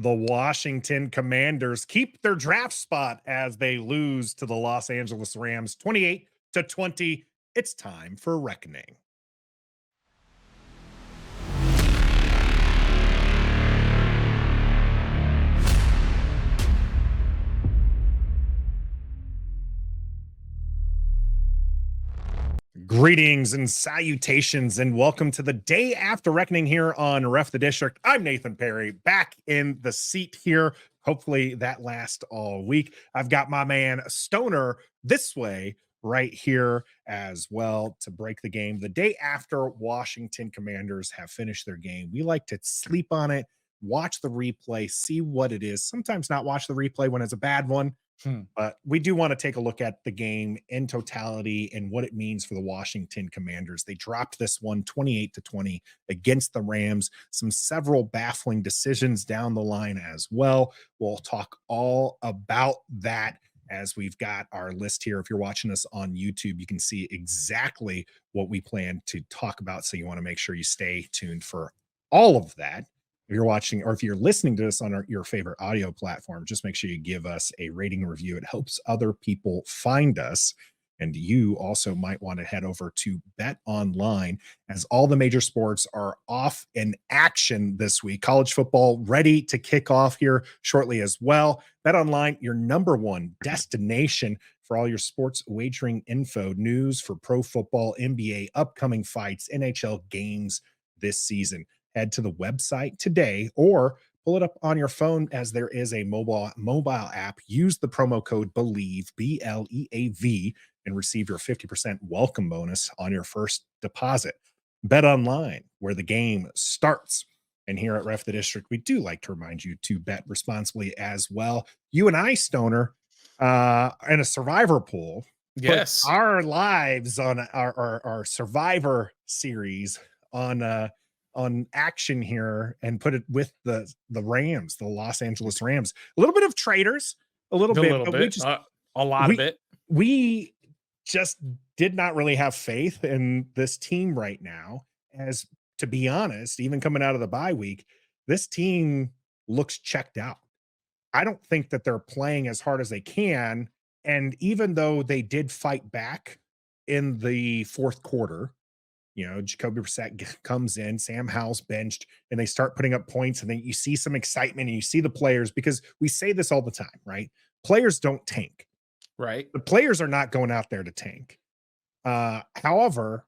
The Washington Commanders keep their draft spot as they lose to the Los Angeles Rams 28-20. It's time for reckoning. Greetings and salutations, and welcome to the day after reckoning here on Ref the District. I'm Nathan Perry, back in the seat here. Hopefully that lasts all week. I've got my man Stoner this way right here as well to break the game. The day after Washington Commanders have finished their game, we like to sleep on it, watch the replay, see what it is. Sometimes not watch the replay when it's a bad one. But we do want to take a look at the game in totality and what it means for the Washington Commanders. They dropped this one 28-20 against the Rams. Several baffling decisions down the line as well. We'll talk all about that as we've got our list here. If you're watching us on YouTube, you can see exactly what we plan to talk about. So you want to make sure you stay tuned for all of that. If you're watching or if you're listening to this on your favorite audio platform, just make sure you give us a rating and review. It helps other people find us. And you also might want to head over to Bet Online as all the major sports are off in action this week. College football ready to kick off here shortly as well. Bet Online, your number one destination for all your sports wagering info, news for pro football, NBA, upcoming fights, NHL games this season. Head to the website today or pull it up on your phone as there is a mobile app. Use the promo code BELIEVE, BLEAV, and receive your 50% welcome bonus on your first deposit. Bet Online, where the game starts. And here at Ref the District, we do like to remind you to bet responsibly as well. You and I, Stoner, in a survivor pool, yes, put our lives on our survivor series on action here and put it with the Rams, the Los Angeles Rams. A little bit of traders, a lot of it. We just did not really have faith in this team right now. As to be honest, even coming out of the bye week, this team looks checked out. I don't think that they're playing as hard as they can. And even though they did fight back in the fourth quarter, you know, Jacoby Brissett comes in, Sam Howell's benched, and they start putting up points. And then you see some excitement and you see the players, because we say this all the time, right? Players don't tank. Right. The players are not going out there to tank. However,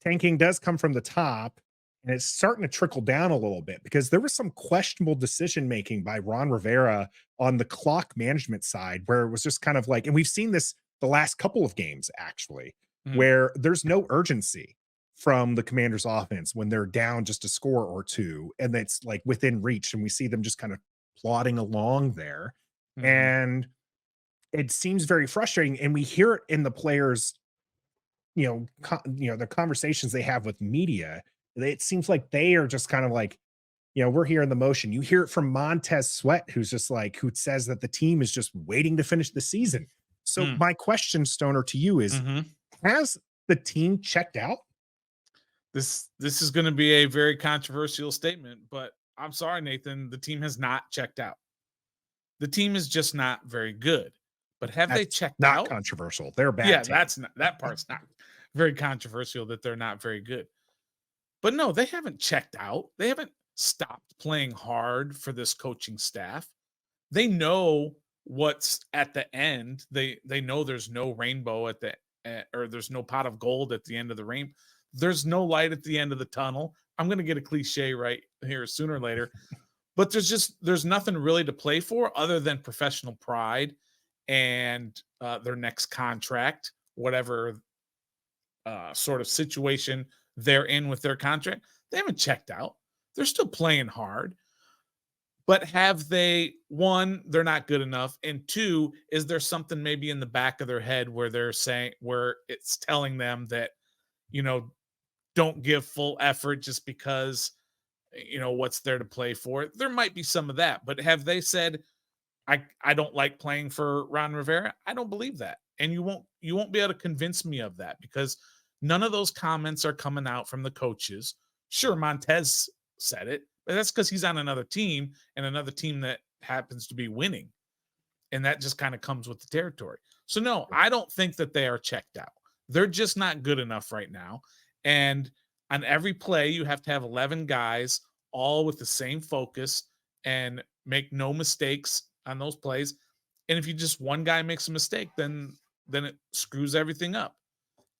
tanking does come from the top, and it's starting to trickle down a little bit because there was some questionable decision making by Ron Rivera on the clock management side, where it was just kind of like, and we've seen this the last couple of games actually, where there's no urgency from the Commanders offense when they're down just a score or two, and it's like within reach, and we see them just kind of plodding along there. And it seems very frustrating, and we hear it in the players, the conversations they have with media. It seems like they are just kind of like, we're here in the motion. You hear it from Montez Sweat, who says that the team is just waiting to finish the season. So my question, Stoner, to you is, has the team checked out? This is going to be a very controversial statement, but I'm sorry, Nathan, the team has not checked out. The team is just not very good. But have they checked out? Not controversial. They're bad. Yeah, that part's not very controversial, that they're not very good. But no, they haven't checked out. They haven't stopped playing hard for this coaching staff. They know what's at the end. They know there's no rainbow or there's no pot of gold at the end of the rainbow. There's no light at the end of the tunnel. I'm going to get a cliche right here sooner or later, but there's nothing really to play for other than professional pride and their next contract, whatever sort of situation they're in with their contract. They haven't checked out. They're still playing hard. But have they, one, they're not good enough, and two, is there something maybe in the back of their head where it's telling them that, don't give full effort just because, what's there to play for? There might be some of that, but have they said, I don't like playing for Ron Rivera? I don't believe that. And you won't be able to convince me of that, because none of those comments are coming out from the coaches. Sure, Montez said it, But that's because he's on another team and another team that happens to be winning. And that just kind of comes with the territory. So, no, I don't think that they are checked out. They're just not good enough right now. And on every play, you have to have 11 guys all with the same focus and make no mistakes on those plays. And if you just one guy makes a mistake, then it screws everything up.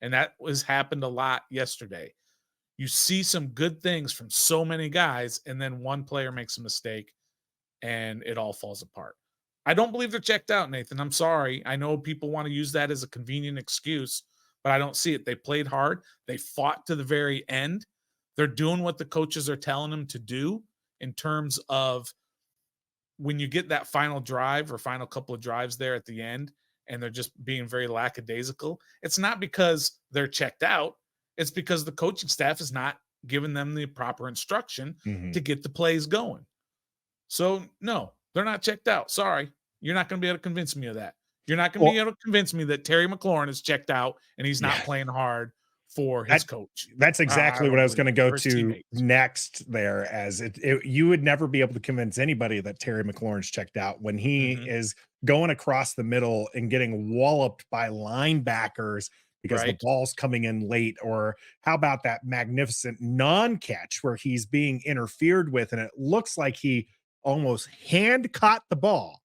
And that was happened a lot yesterday. You see some good things from so many guys, and then one player makes a mistake and it all falls apart. I don't believe they're checked out, Nathan. I'm sorry. I know people want to use that as a convenient excuse, but I don't see it. They played hard. They fought to the very end. They're doing what the coaches are telling them to do in terms of when you get that final drive or final couple of drives there at the end, and they're just being very lackadaisical. It's not because they're checked out. It's because the coaching staff is not giving them the proper instruction to get the plays going. So, no, they're not checked out. Sorry. You're not going to be able to convince me of that. You're not going to be able to convince me that Terry McLaurin is checked out and he's not playing hard for his coach. That's exactly what I was going to go to teammates. next there, as you would never be able to convince anybody that Terry McLaurin's checked out when he is going across the middle and getting walloped by linebackers because the ball's coming in late. Or how about that magnificent non-catch where he's being interfered with and it looks like he almost hand caught the ball.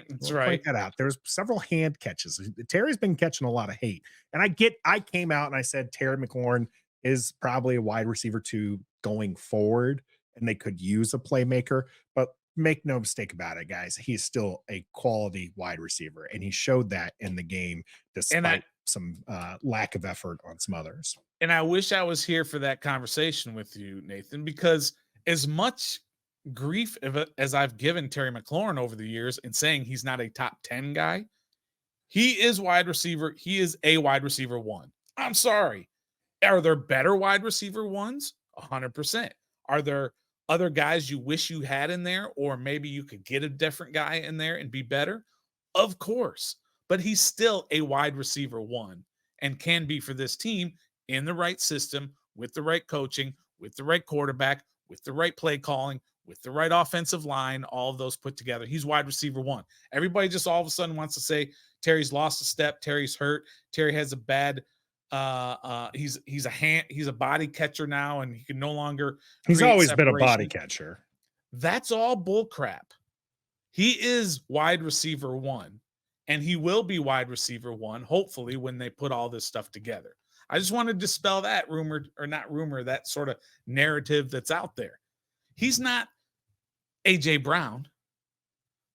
That's We'll point that out. There's several hand catches. Terry's been catching a lot of hate. And I came out and I said Terry McLaurin is probably a wide receiver 2 going forward, and they could use a playmaker. But make no mistake about it, guys. He's still a quality wide receiver, and he showed that in the game despite some lack of effort on some others. And I wish I was here for that conversation with you, Nathan, because as much grief as I've given Terry McLaurin over the years in saying he's not a top 10 guy, he is wide receiver. He is a wide receiver 1. I'm sorry. Are there better wide receiver 1s? 100%. Are there other guys you wish you had in there, or maybe you could get a different guy in there and be better? Of course. But he's still a wide receiver 1 and can be for this team in the right system, with the right coaching, with the right quarterback, with the right play calling, with the right offensive line, all of those put together. He's wide receiver 1. Everybody just all of a sudden wants to say Terry's lost a step, Terry's hurt, Terry has a bad he's a body catcher now and he can no longer. He's always been a body catcher. That's all bull crap. He is wide receiver 1, and he will be wide receiver 1 hopefully when they put all this stuff together. I just want to dispel that that sort of narrative that's out there. He's not A.J. Brown,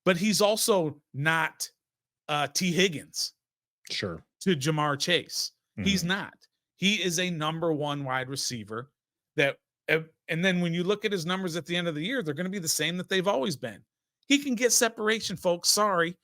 but he's also not T. Higgins. Sure. To Jamar Chase. He's not. He is a number 1 wide receiver and then when you look at his numbers at the end of the year, they're going to be the same that they've always been. He can get separation, folks. Sorry.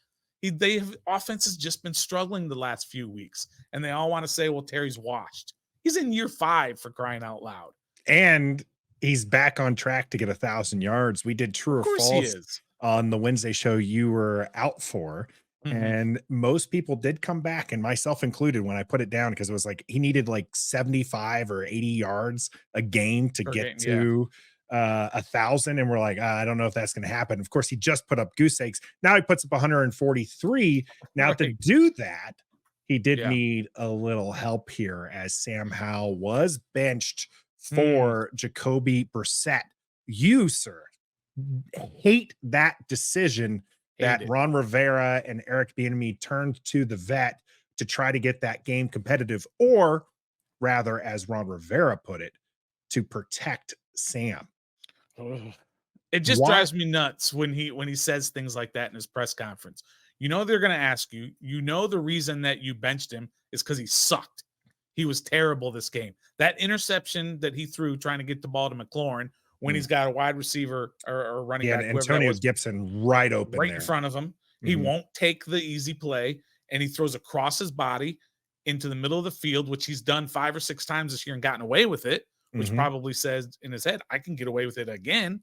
Offense has just been struggling the last few weeks, and they all want to say, well, Terry's washed. He's in year 5 for crying out loud. And he's back on track to get 1,000 yards. We did true or false on the Wednesday show you were out for. And most people did come back, and myself included, when I put it down, because it was like he needed like 75 or 80 yards a game to get to 1,000. And we're like, I don't know if that's going to happen. Of course, he just put up goose eggs. Now he puts up 143. Now to do that, he did need a little help here, as Sam Howell was benched for Jacoby Brissett. You, sir, hate that decision that Ron Rivera and Eric Bieniemy turned to the vet to try to get that game competitive, or rather, as Ron Rivera put it, to protect Sam. It just drives me nuts when he says things like that in his press conference. You know they're going to ask you. You know the reason that you benched him is because he sucked. He was terrible this game. That interception that he threw trying to get the ball to McLaurin when he's got a wide receiver or running back, Antonio Gibson right open in front of him. He won't take the easy play, and he throws across his body into the middle of the field, which he's done 5 or 6 times this year and gotten away with it, which probably says in his head, I can get away with it again.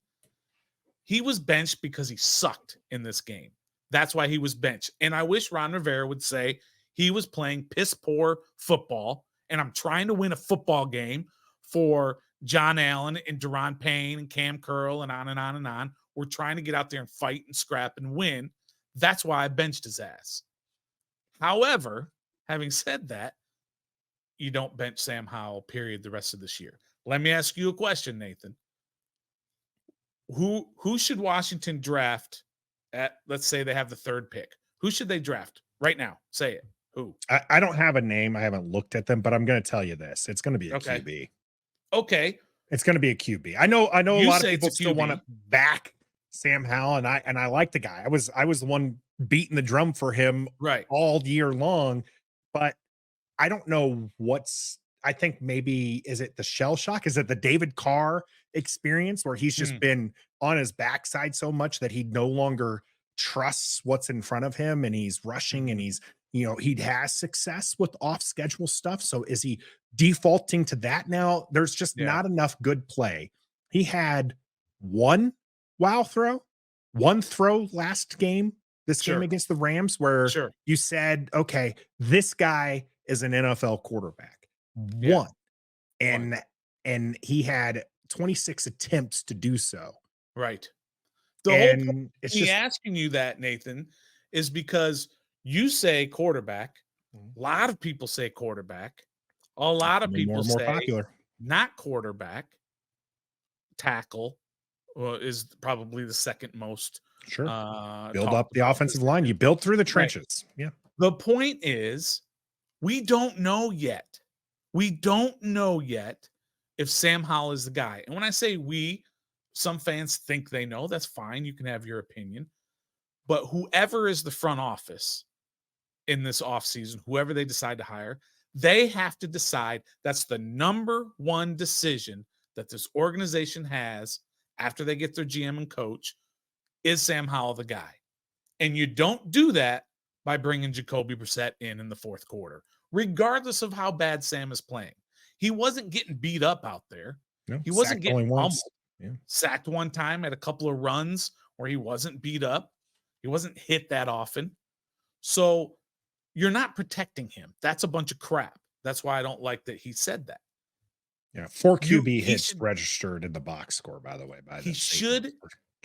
He was benched because he sucked in this game. That's why he was benched. And I wish Ron Rivera would say he was playing piss poor football, and I'm trying to win a football game for John Allen and Deron Payne and Cam Curl and on and on and on were trying to get out there and fight and scrap and win. That's why I benched his ass. However, having said that, you don't bench Sam Howell, period, the rest of this year. Let me ask you a question, Nathan. Who should Washington draft at, let's say they have the 3rd pick? Who should they draft right now? Say it. Who? I don't have a name. I haven't looked at them, but I'm going to tell you this. It's going to be a Okay. QB. Okay. It's going to be a QB. I know a You lot of say people it's a still want QB. to back Sam Howell, and I like the guy. I was the one beating the drum for him Right. all year long, but I don't know I think maybe, is it the shell shock? Is it the David Carr experience where he's just been on his backside so much that he no longer trusts what's in front of him, and he's rushing and he's, he has success with off schedule stuff. So is he defaulting to that now? There's just not enough good play. He had one throw last game, this game against the Rams, where you said, okay, this guy is an NFL quarterback. One. And he had 26 attempts to do so. Right. The whole point of me asking you that, Nathan, is because you say quarterback. A lot of people say quarterback. A lot of people say popular. Not quarterback. Tackle is probably the second most. Sure. Build up the offensive line. You build through the trenches. Right. Yeah. The point is, we don't know yet. We don't know yet if Sam Howell is the guy. And when I say we, some fans think they know. That's fine. You can have your opinion. But whoever is the front office in this offseason, whoever they decide to hire, they have to decide. That's the number one decision that this organization has after they get their GM and coach. Is Sam Howell the guy? And you don't do that by bringing Jacoby Brissett in the 4th quarter, regardless of how bad Sam is playing. He wasn't getting beat up out there. No, he wasn't getting pummeled. Sacked one time, had a couple of runs where he wasn't beat up. He wasn't hit that often. So you're not protecting him. That's a bunch of crap. That's why I don't like that he said that. Yeah, 4 QB hits registered in the box score, by the way. He should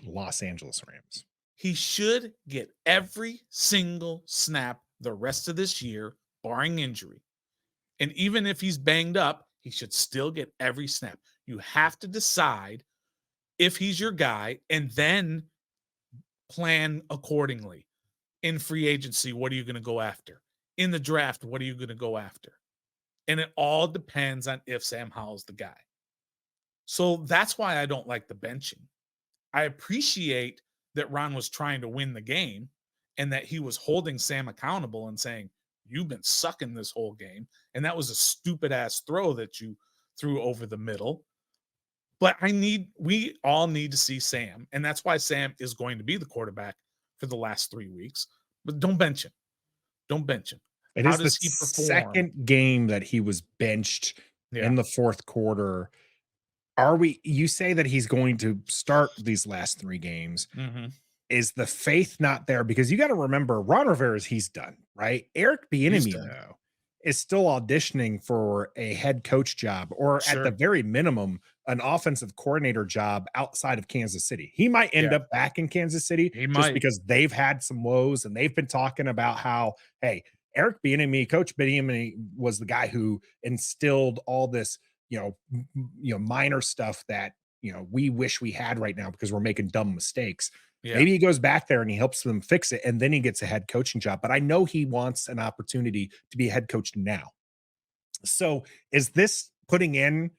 Los Angeles Rams. He should get every single snap the rest of this year, barring injury. And even if he's banged up, he should still get every snap. You have to decide if he's your guy and then plan accordingly. In free agency, what are you going to go after? In the draft, what are you going to go after? And it all depends on if Sam Howell's the guy. So that's why I don't like the benching. I appreciate that Ron was trying to win the game and that he was holding Sam accountable and saying, you've been sucking this whole game. And that was a stupid ass throw that you threw over the middle. But we all need to see Sam. And that's why Sam is going to be the quarterback for the last 3 weeks. But don't bench him. Don't bench him. It is the second game that he was benched in the 4th quarter. You say that he's going to start these last 3 games. Is the faith not there? Because you got to remember, Ron Rivera, he's done, right? Eric Bieniemy, though, is still auditioning for a head coach job, or at the very minimum, an offensive coordinator job outside of Kansas City. He might end up back in Kansas City because they've had some woes, and they've been talking about how, hey, Eric Bieniemy, Coach Bieniemy was the guy who instilled all this, minor stuff that, we wish we had right now because we're making dumb mistakes. Maybe he goes back there and he helps them fix it, and then he gets a head coaching job. But I know he wants an opportunity to be a head coach now. So is this putting in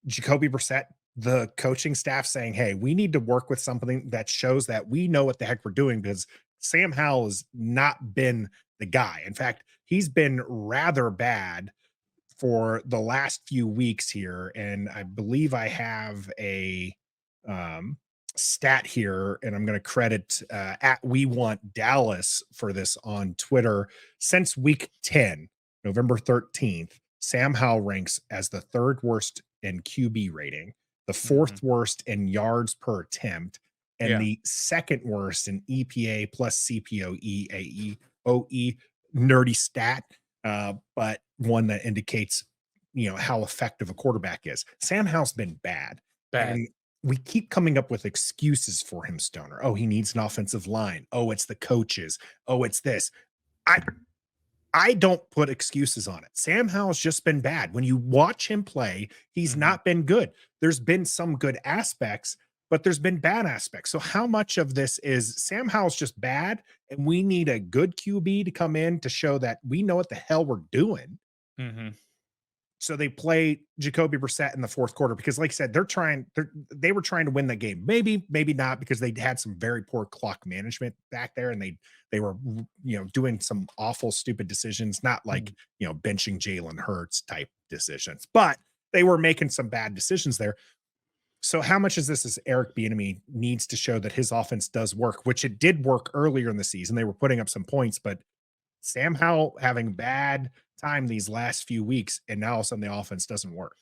Jacoby Brissett, the coaching staff, saying, hey, we need to work with something that shows that we know what the heck we're doing? Because Sam Howell has not been the guy. In fact, he's been rather bad for the last few weeks here. And I believe I have a stat here, and I'm going to credit at We Want Dallas for this on Twitter. Since week 10, November 13th, Sam Howell ranks as the 3rd worst in QB rating, the 4th worst in yards per attempt, and the 2nd worst in EPA plus CPOE, AEOE, nerdy stat, but one that indicates how effective a quarterback is. Sam Howell's been bad. Bad. And we keep coming up with excuses for him, Stoner. Oh, he needs an offensive line. Oh, it's the coaches. Oh, it's this. I I don't put excuses on it. Sam Howell's just been bad. When you watch him play, he's Mhm. not been good. There's been some good aspects, but there's been bad aspects. So how much of this is Sam Howell's just bad and we need a good QB to come in to show that we know what the hell we're doing? Mhm. So they play Jacoby Brissett in the fourth quarter because, like I said, they were trying to win the game. Maybe not, because they had some very poor clock management back there, and they were doing some awful, stupid decisions. Not like Mhm. benching Jalen Hurts type decisions, but they were making some bad decisions there. So how much is this is Eric Bieniemy needs to show that his offense does work, which it did work earlier in the season. They were putting up some points, but Sam Howell having bad time these last few weeks, and now all of a sudden the offense doesn't work.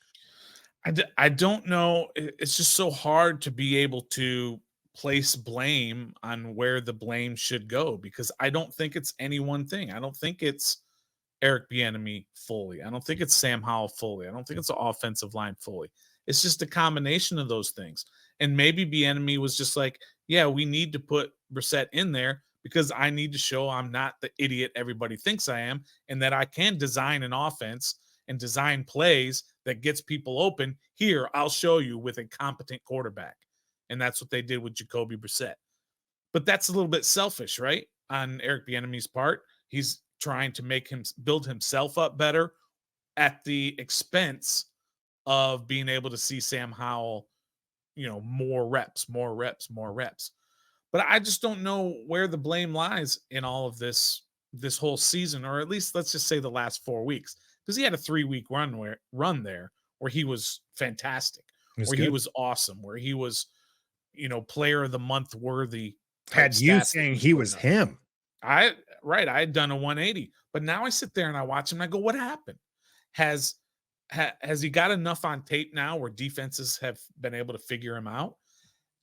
I don't know. It's just so hard to be able to place blame on where the blame should go, because I don't think it's any one thing. I don't think it's Eric Bieniemy fully. I don't think it's Sam Howell fully. I don't think it's the offensive line fully. It's just a combination of those things. And maybe Bieniemy was just like, yeah, we need to put Brissett in there because I need to show I'm not the idiot everybody thinks I am, and that I can design an offense and design plays that gets people open. Here, I'll show you with a competent quarterback. And that's what they did with Jacoby Brissett. But that's a little bit selfish, right? On Eric Bieniemy's part. He's trying to make him build himself up better at the expense of being able to see Sam Howell, more reps, more reps, more reps. But I just don't know where the blame lies in all of this whole season, or at least let's just say the last 4 weeks, because he had a 3-week run there where he was fantastic, It was where he good. was awesome, where he was, player of the month worthy type Had you stats that he saying was he was putting up. him. I Right, I had done a 180, but now I sit there and I watch him and I go, "What happened? Has has he got enough on tape now where defenses have been able to figure him out?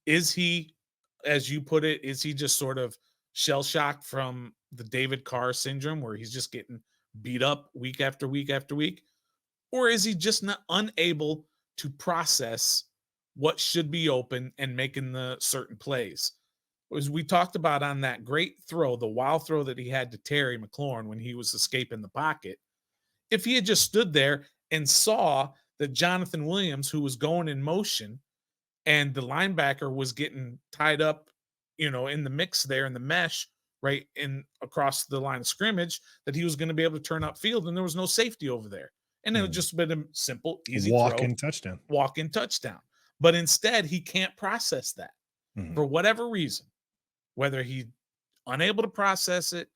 Is he, as you put it, is he just sort of shell shocked from the David Carr syndrome where he's just getting beat up week after week after week? Or is he just not unable to process what should be open and making the certain plays?" As we talked about on that great throw, the wild throw that he had to Terry McLaurin when he was escaping the pocket, if he had just stood there and saw that Jonathan Williams, who was going in motion, and the linebacker was getting tied up, in the mix there in the mesh, right in across the line of scrimmage, that he was going to be able to turn upfield, and there was no safety over there. And it would Mhm. just been a simple, easy Walk throw, in touchdown. walk in touchdown. But instead, he can't process that Mhm. for whatever reason, whether he's unable to process it,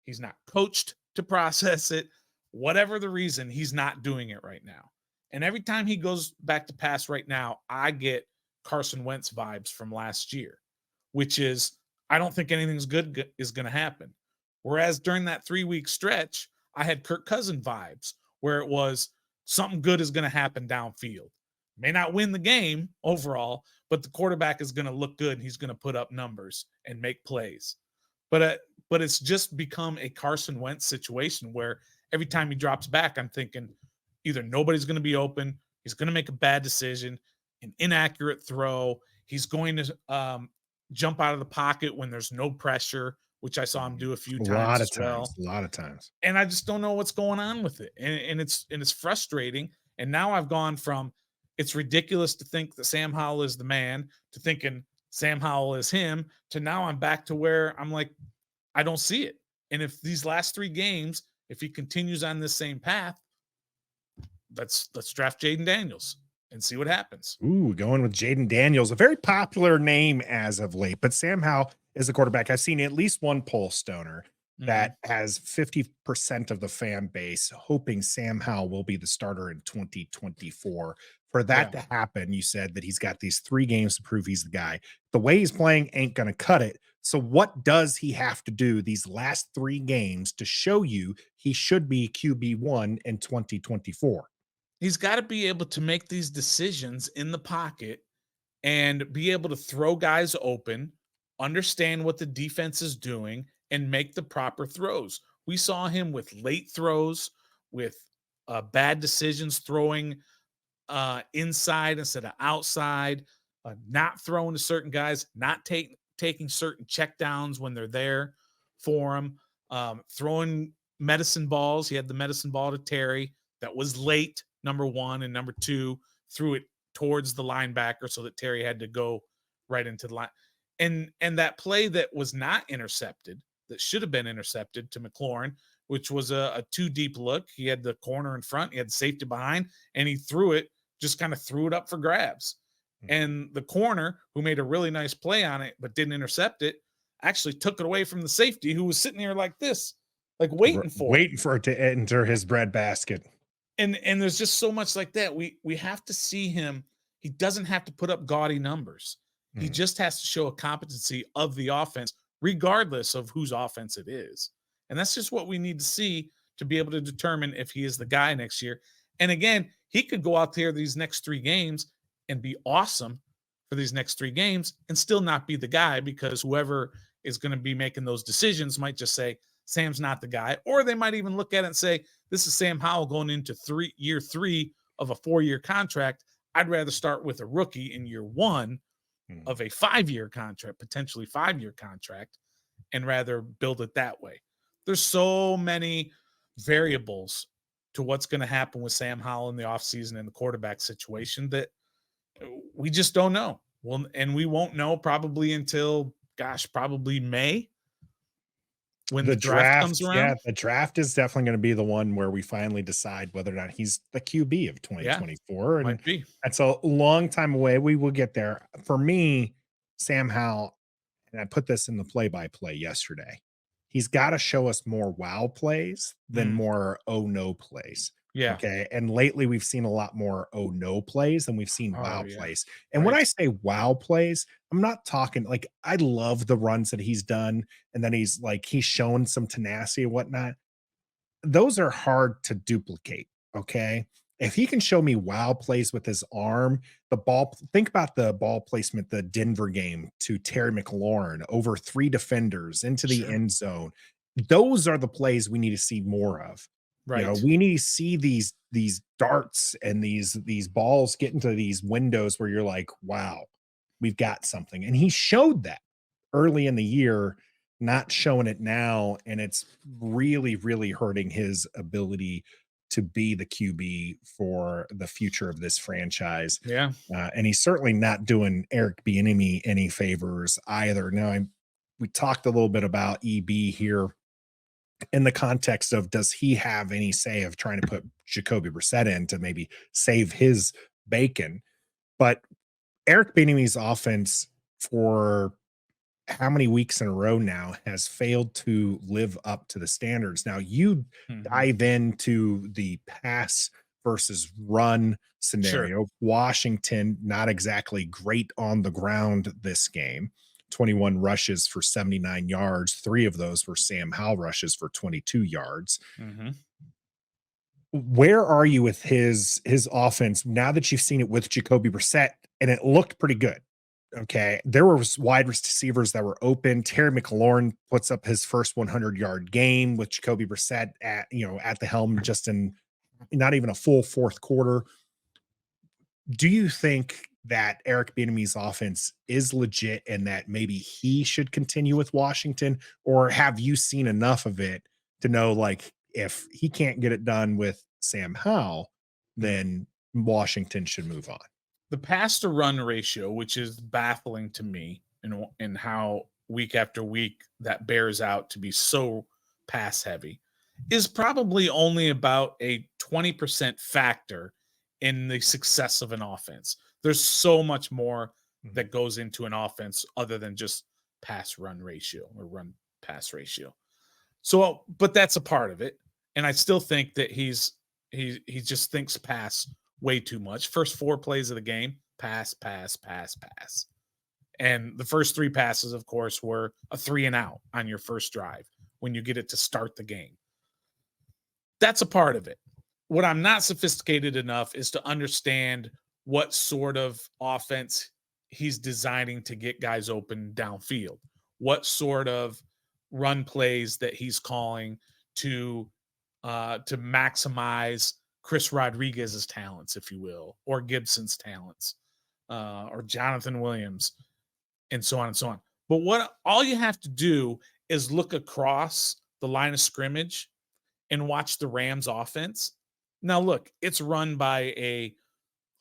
he's not coached to process it, whatever the reason, he's not doing it right now. And every time he goes back to pass right now, I get Carson Wentz vibes from last year, which is I don't think anything's good is going to happen. Whereas during that 3-week stretch, I had Kirk Cousin vibes where it was something good is going to happen downfield. May not win the game overall, but the quarterback is going to look good and he's going to put up numbers and make plays. But it's just become a Carson Wentz situation where every time he drops back, I'm thinking either nobody's going to be open, he's going to make a bad decision, an inaccurate throw, he's going to jump out of the pocket when there's no pressure, which I saw him do a few A times lot as of times, well. a lot of times. And I just don't know what's going on with it, and it's frustrating. And now I've gone from it's ridiculous to think that Sam Howell is the man to thinking Sam Howell is him to now I'm back to where I'm like, I don't see it. And if these last 3 games, if he continues on this same path, let's draft Jaden Daniels and see what happens. Ooh, going with Jaden Daniels, a very popular name as of late, but Sam Howell is the quarterback. I've seen at least one poll, Stoner, Mhm. that has 50% of the fan base hoping Sam Howell will be the starter in 2024. For that Yeah. to happen, you said that he's got these 3 games to prove he's the guy. The way he's playing ain't going to cut it. So what does he have to do these last 3 games to show you he should be QB1 in 2024? He's got to be able to make these decisions in the pocket and be able to throw guys open, understand what the defense is doing, and make the proper throws. We saw him with late throws, with bad decisions, throwing inside instead of outside, not throwing to certain guys, not taking certain checkdowns when they're there for him, throwing medicine balls. He had the medicine ball to Terry that was late, number one, and number two, threw it towards the linebacker so that Terry had to go right into the line. And that play that was not intercepted, that should have been intercepted to McLaurin, which was a too deep look. He had the corner in front, he had the safety behind, and he threw it, just kind of threw it up for grabs. And the corner, who made a really nice play on it but didn't intercept it, actually took it away from the safety, who was sitting here like this, like waiting for it to enter his breadbasket. And there's just so much like that. We have to see him. He doesn't have to put up gaudy numbers. He just has to show a competency of the offense, regardless of whose offense it is. And that's just what we need to see to be able to determine if he is the guy next year. And again, he could go out there these next 3 games and be awesome for these next 3 games and still not be the guy, because whoever is going to be making those decisions might just say, Sam's not the guy. Or they might even look at it and say, this is Sam Howell going into year 3 of a 4-year contract. I'd rather start with a rookie in year 1 of a 5-year contract, potentially 5-year contract, and rather build it that way. There's so many variables to what's going to happen with Sam Howell in the offseason and the quarterback situation that we just don't know. Well, and we won't know probably until, probably May, when the draft comes around. Yeah, the draft is definitely going to be the one where we finally decide whether or not he's the QB of 2024. Might be. That's a long time away. We will get there. For me, Sam Howell, and I put this in the play-by-play yesterday, he's got to show us more wow plays than more oh no plays. Yeah. Okay. And lately we've seen a lot more oh no plays than we've seen wow plays. And Right. when I say wow plays, I'm not talking like, I love the runs that he's done, and then he's shown some tenacity and whatnot. Those are hard to duplicate. Okay. If he can show me wow plays with his arm, the ball, think about the ball placement, the Denver game to Terry McLaurin over 3 defenders into the end zone. Those are the plays we need to see more of. Right. You know, we need to see these darts and these balls get into these windows where you're like, wow, we've got something. And he showed that early in the year, not showing it now. And it's really, really hurting his ability to be the QB for the future of this franchise. Yeah. And he's certainly not doing Eric Bieniemy any favors either. Now, we talked a little bit about EB here in the context of, does he have any say of trying to put Jacoby Brissett in to maybe save his bacon? But Eric Bieniemy's offense for how many weeks in a row now has failed to live up to the standards. Now you dive into the pass versus run scenario. Washington, not exactly great on the ground this game. 21 rushes for 79 yards. 3 of those were Sam Howell rushes for 22 yards. Where are you with his offense now that you've seen it with Jacoby Brissett, and it looked pretty good? Okay. There was wide receivers that were open. Terry McLaurin puts up his first 100-yard game with Jacoby Brissett at the helm, just in not even a full 4th quarter. Do you think that Eric Bieniemy's offense is legit and that maybe he should continue with Washington, or have you seen enough of it to know, like, if he can't get it done with Sam Howell, then Washington should move on? The pass to run ratio, which is baffling to me, and how week after week that bears out to be so pass heavy, is probably only about a 20% factor in the success of an offense. There's so much more that goes into an offense other than just pass run ratio or run pass ratio. So, but that's a part of it. And I still think that he just thinks pass way too much. First 4 plays of the game, pass. And the first 3 passes, of course, were a 3 and out on your first drive when you get it to start the game. That's a part of it. What I'm not sophisticated enough is to understand what sort of offense he's designing to get guys open downfield, what sort of run plays that he's calling to maximize Chris Rodriguez's talents, if you will, or Gibson's talents, or Jonathan Williams, and so on and so on. But all you have to do is look across the line of scrimmage and watch the Rams offense. Now, look, it's run by a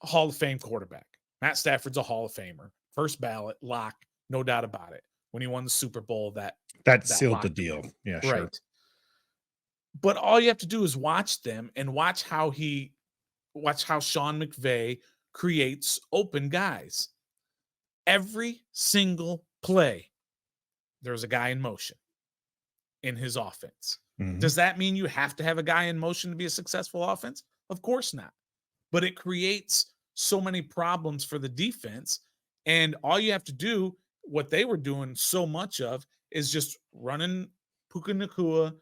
Hall of Fame quarterback. Matt Stafford's a Hall of Famer. First ballot, lock, no doubt about it. When he won the Super Bowl, that sealed the deal. Yeah, sure. Right. But all you have to do is watch them and watch how Sean McVay creates open guys. Every single play, there's a guy in motion in his offense. Mhm. Does that mean you have to have a guy in motion to be a successful offense? Of course not. But it creates so many problems for the defense. And all you have to do, what they were doing so much of, is just running Puka Nacua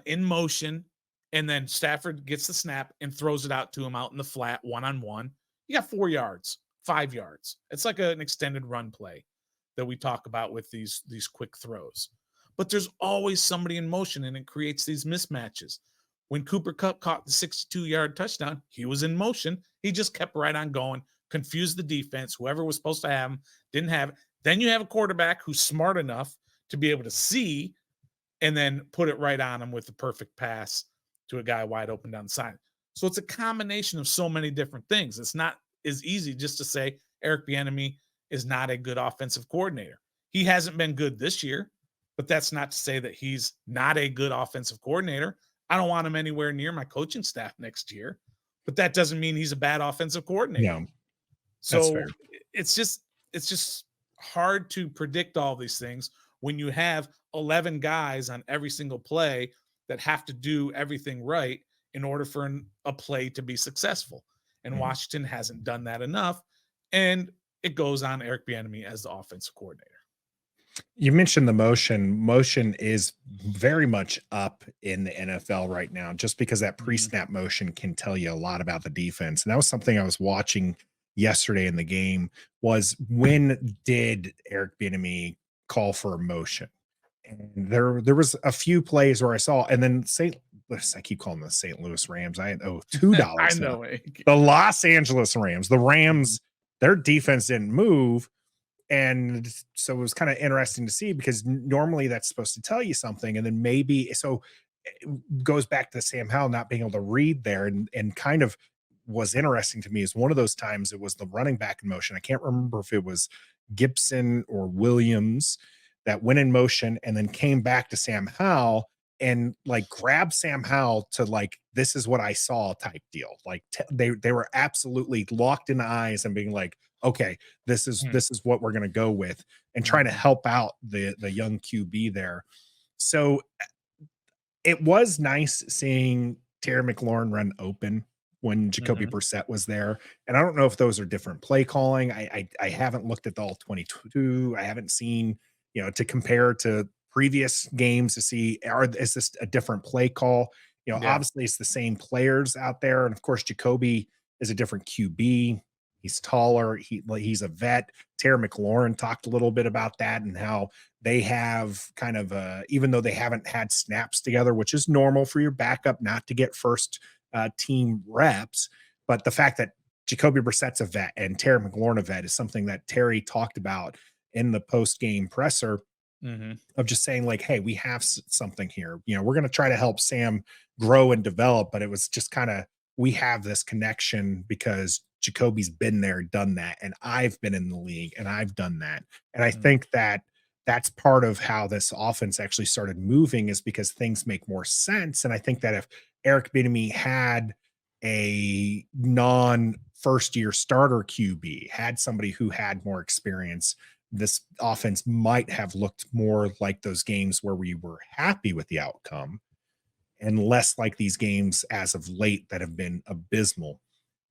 in motion, and then Stafford gets the snap and throws it out to him out in the flat, one-on-one. You got 4 yards, 5 yards. It's like an extended run play that we talk about with these quick throws. But there's always somebody in motion, and it creates these mismatches. When Cooper Kupp caught the 62-yard touchdown, he was in motion. He just kept right on going, confused the defense. Whoever was supposed to have him didn't have it. Then you have a quarterback who's smart enough to be able to see and then put it right on him with the perfect pass to a guy wide open down the side. So it's a combination of so many different things. It's not as easy just to say Eric Bieniemy is not a good offensive coordinator. He hasn't been good this year, but that's not to say that he's not a good offensive coordinator. I don't want him anywhere near my coaching staff next year, but that doesn't mean he's a bad offensive coordinator. Yeah, so fair. It's just hard to predict all these things when you have 11 guys on every single play that have to do everything right in order for a play to be successful. And Washington hasn't done that enough. And it goes on Eric Bieniemy as the offensive coordinator. You mentioned the motion. Motion is very much up in the NFL right now, just because that pre-snap motion can tell you a lot about the defense. And that was something I was watching yesterday in the game, was when did Eric Bieniemy call for a motion? And there was a few plays where I saw, and then I keep calling the St. Louis Rams. I owe $2. I know. The Los Angeles Rams. The Rams, their defense didn't move. And so it was kind of interesting to see, because normally that's supposed to tell you something. And then maybe, so it goes back to Sam Howell not being able to read there, and kind of was interesting to me is one of those times it was the running back in motion. I can't remember if it was Gibson or Williams that went in motion and then came back to Sam Howell and like grabbed Sam Howell to like, this is what I saw type deal. Like they were absolutely locked in the eyes and being like, okay, this is what we're going to go with, and trying to help out the young QB there. So it was nice seeing Terry McLaurin run open when Jacoby Brissett was there. And I don't know if those are different play calling. I haven't looked at the all 22. I haven't seen, to compare to previous games to see, is this a different play call? Obviously it's the same players out there. And of course, Jacoby is a different QB. He's taller. He's a vet. Terry McLaurin talked a little bit about that and how they have kind of even though they haven't had snaps together, which is normal for your backup not to get first team reps. But the fact that Jacoby Brissett's a vet and Terry McLaurin a vet is something that Terry talked about in the post-game presser, of just saying like, hey, we have something here. We're going to try to help Sam grow and develop, but it was just kind of, we have this connection because Jacoby's been there, done that. And I've been in the league and I've done that. And I think that that's part of how this offense actually started moving, is because things make more sense. And I think that if Eric Bieniemy had a non-first year starter QB, had somebody who had more experience, this offense might have looked more like those games where we were happy with the outcome, and less like these games as of late that have been abysmal.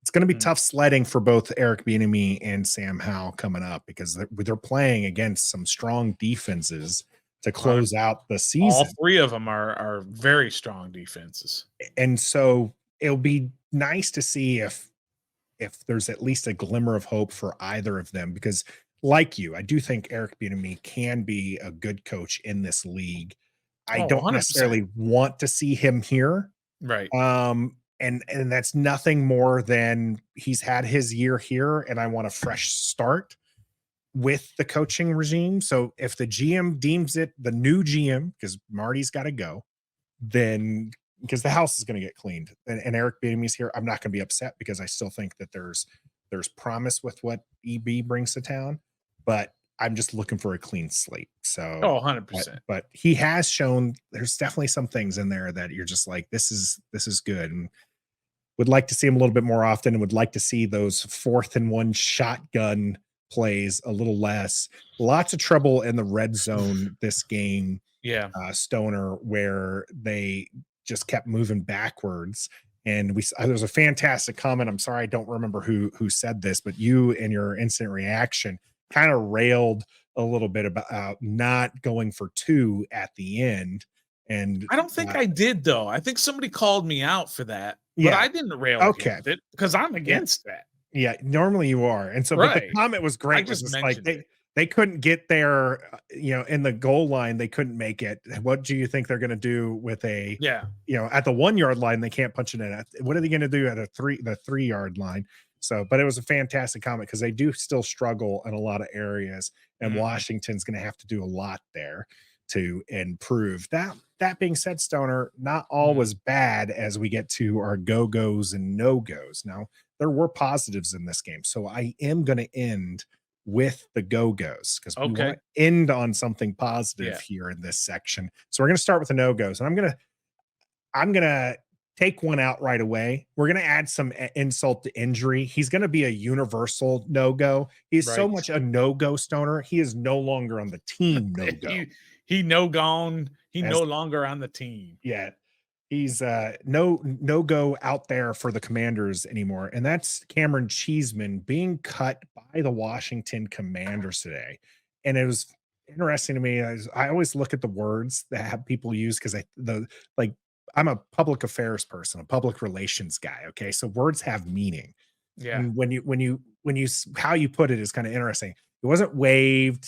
It's going to be tough sledding for both Eric Bieniemy and Sam Howell coming up, because they're playing against some strong defenses to close out the season. All three of them are very strong defenses. And so it'll be nice to see if there's at least a glimmer of hope for either of them, because like you, I do think Eric Bieniemy can be a good coach in this league. I don't 100%. necessarily want to see him here. Right. and that's nothing more than he's had his year here, and I want a fresh start with the coaching regime. So if the GM deems it the new GM, because Marty's got to go, then because the house is going to get cleaned and Eric Bieniemy's here, I'm not going to be upset because I still think that there's promise with what EB brings to town, but I'm just looking for a clean slate. So, Oh, 100%. but he has shown there's definitely some things in there that you're just like, this is good. And would like to see him a little bit more often and would like to see those 4th and 1 shotgun plays a little less. Lots of trouble in the red zone this game. Yeah. Stoner, where they just kept moving backwards. And there was a fantastic comment. I'm sorry, I don't remember who said this, but you and your instant reaction kind of railed a little bit about not going for 2 at the end. And I don't think I did, though. I think somebody called me out for that, but Yeah. I didn't rail against it because I'm against that. Yeah, normally you are. And so, but the Right. comment was I great. just Was like mentioned it. they couldn't get there, in the goal line. They couldn't make it. What do you think they're going to do with Yeah. at the 1 yard line? They can't punch it in. What are they going to do at the 3 yard line? So, but it was a fantastic comment because they do still struggle in a lot of areas, and Washington's going to have to do a lot there to improve. That being said, Stoner, not all was bad as we get to our go-goes and no-goes. Now, there were positives in this game. So I am going to end with the go-goes because we want to end on something positive here in this section. So we're going to start with the no-goes, and I'm going to take one out right away. We're going to add some insult to injury. He's going to be a universal no-go. He's so much a no-go, Stoner. He is no longer on the team no-go. He no-gone. He no longer on the team. Yeah. He's no go out there for the Commanders anymore. And that's Cameron Cheeseman being cut by the Washington Commanders today. And it was interesting to me. I always look at the words that have people use because I'm a public affairs person, a public relations guy. Okay. So words have meaning. Yeah. And when you how you put it is kind of interesting. It wasn't waived,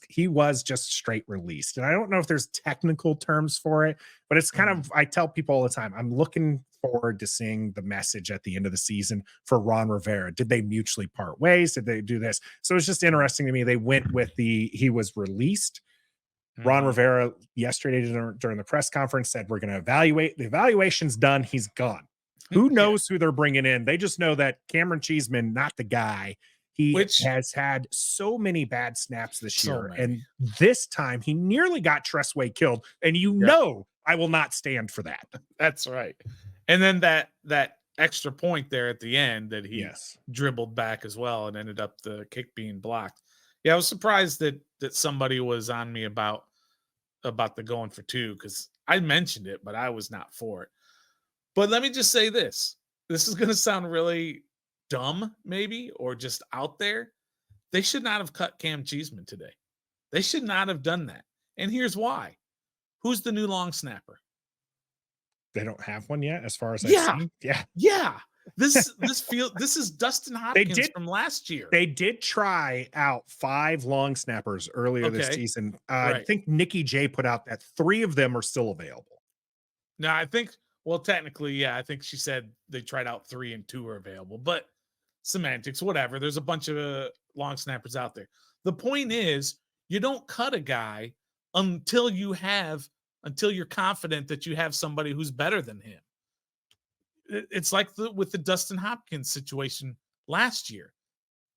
he was just straight released. And I don't know if there's technical terms for it, but it's kind of, I tell people all the time, I'm looking forward to seeing the message at the end of the season for Ron Rivera. Did they mutually part ways? Did they do this? So it's just interesting to me. They went with he was released. Ron Rivera yesterday during the press conference said, we're going to evaluate. The evaluation's done. He's gone. Who knows who they're bringing in? They just know that Cameron Cheeseman, not the guy. He has had so many bad snaps this year. And this time he nearly got Tressway killed. And I will not stand for that. That's right. And then that extra point there at the end that he dribbled back as well and ended up the kick being blocked. Yeah, I was surprised that somebody was on me about the going for 2 because I mentioned it, but I was not for it. But let me just say this. This is going to sound really dumb, maybe, or just out there. They should not have cut Cam Cheeseman today. They should not have done that. And here's why. Who's the new long snapper? They don't have one yet, as far as I've seen. Yeah. This is Dustin Hopkins from last year. They did try out 5 long snappers earlier this season. I think Nikki J put out that 3 of them are still available. No, I think, well, technically, I think she said they tried out 3 and 2 are available, but semantics, whatever. There's a bunch of long snappers out there. The point is, you don't cut a guy until you're confident that you have somebody who's better than him. It's like with the Dustin Hopkins situation last year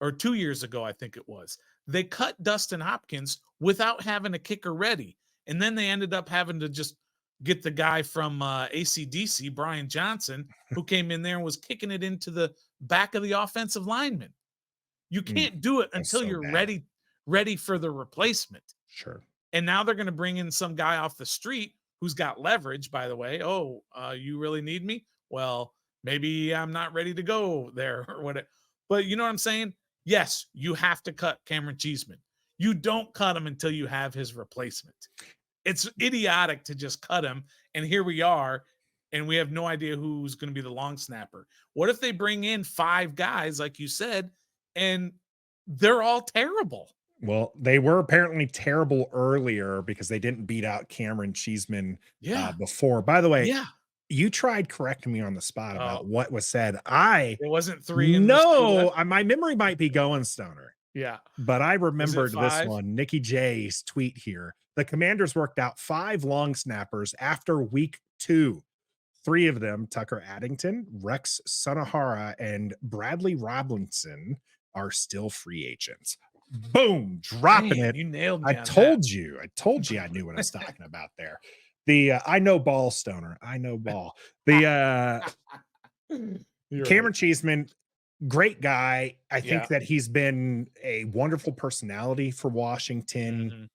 or 2 years ago, I think it was. They cut Dustin Hopkins without having a kicker ready. And then they ended up having to just get the guy from AC/DC, Brian Johnson, who came in there and was kicking it into the back of the offensive lineman. You can't do it until you're ready for the replacement. Sure. And now they're going to bring in some guy off the street who's got leverage, by the way. Oh, you really need me? Well, maybe I'm not ready to go there or whatever. But you know what I'm saying? Yes, you have to cut Cameron Cheeseman. You don't cut him until you have his replacement. It's idiotic to just cut him. And here we are, and we have no idea who's going to be the long snapper. What if they bring in 5 guys, like you said, and they're all terrible? Well, they were apparently terrible earlier because they didn't beat out Cameron Cheeseman before. By the way, You tried correcting me on the spot Oh, about what was said. I it wasn't 3 and there's 2 no, left? my memory might be going stoner, Yeah. but I Was it remembered this 5? one. Nikki J's tweet here. The Commanders worked out 5 long snappers after week 2. 3 of them, Tucker Addington, Rex Sunahara, and Bradley Robinson, are still free agents. Boom, dropping Man, it. you nailed I me on that. told you. I told you I knew what I was talking about there. The I know ball stoner. I know ball. The You're right. Cameron Cheeseman, great guy. I think Yeah. that he's been a wonderful personality for Washington. Mhm.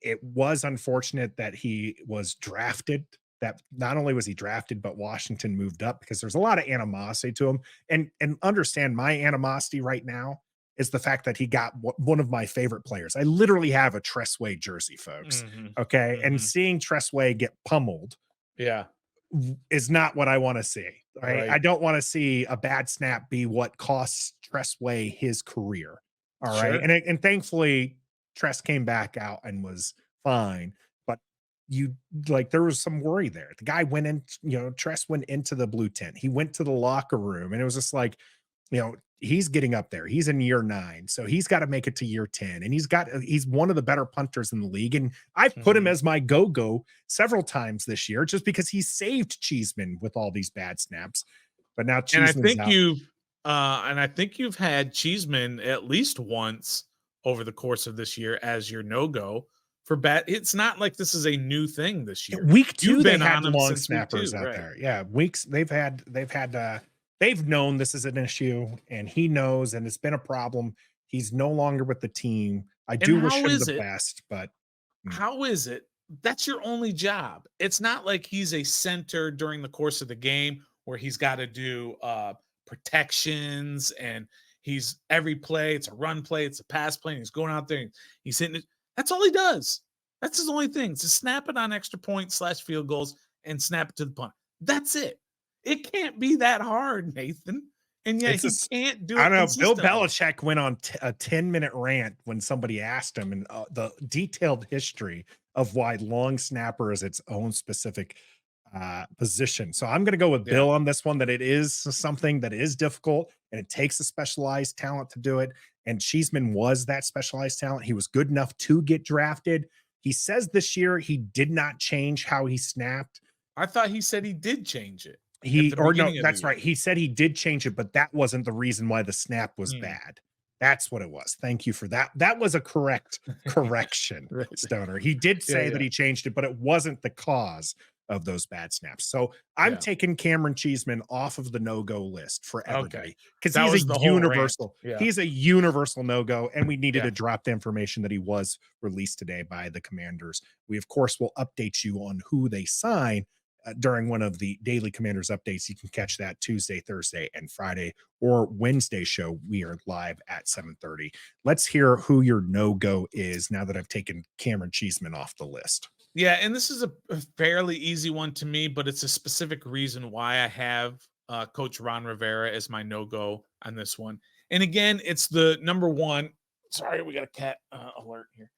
It was unfortunate that he was drafted. That not only was he drafted, but Washington moved up because there's a lot of animosity to him. And understand my animosity right now is the fact that he got one of my favorite players. I literally have a Tressway jersey, folks. Mhm. Okay. And Mhm. seeing Tressway get pummeled Yeah. is not what I want to see. Right. I Right. don't want to see a bad snap be what costs Tressway his career. All right. Sure. And thankfully, Tress came back out and was fine. But you like there was some worry there. The guy went in, Tress went into the blue tent. He went to the locker room and it was just like, he's getting up there. He's in year 9. So he's got to make it to year 10. And he's one of the better punters in the league. And I've put him Mhm. as my go-go several times this year just because he saved Cheeseman with all these bad snaps. But now And I Cheeseman's think out. you've had Cheeseman at least once over the course of this year as your no-go for bad. It's not like this is a new thing this year. Week You've 2, they been had on him long since week snappers 2, out right? there. Yeah, weeks they've known this is an issue and he knows and it's been a problem. He's no longer with the team. I And do wish how him is the it best, but how is it that's your only job? It's not like he's a center during the course of the game where he's got to do protections and he's every play, it's a run play, it's a pass play, and he's going out there and he's hitting it. That's all he does. That's his only thing. To snap it on extra points / field goals and snap it to the punt. That's it. It can't be that hard, Nathan. And yet it's he just can't do I it don't know. Bill consistently. Belichick went on a 10-minute rant when somebody asked him and the detailed history of why long snapper is its own specific position. So I'm going to go with Yeah. Bill on this one that it is something that is difficult and it takes a specialized talent to do it. And Cheeseman was that specialized talent. He was good enough to get drafted. He says this year he did not change how he snapped. I thought he said he did change it at He the or no, beginning of the that's year. right. He said he did change it, but that wasn't the reason why the snap was Hmm. bad. That's what it was. Thank you for that. That was a correct correction, Right. Stoner. He did Yeah, say that yeah, he changed it, but it wasn't the cause of those bad snaps. So I'm yeah. taking Cameron Cheeseman off of the no-go list for Okay. everybody because That was the whole rant. Yeah, he's a universal no-go, and we needed yeah, to drop the information that he was released today by the Commanders. We of course will update you on who they sign during one of the daily Commanders updates. You can catch that Tuesday, Thursday, and Friday, or Wednesday show. We are live at 7:30. Let's hear who your no-go is now that I've taken Cameron Cheeseman off the list. yeah. And this is a fairly easy one to me, but it's a specific reason why I have Coach Ron Rivera as my no-go on this one. And again, it's the number one. Sorry, we got a cat alert here.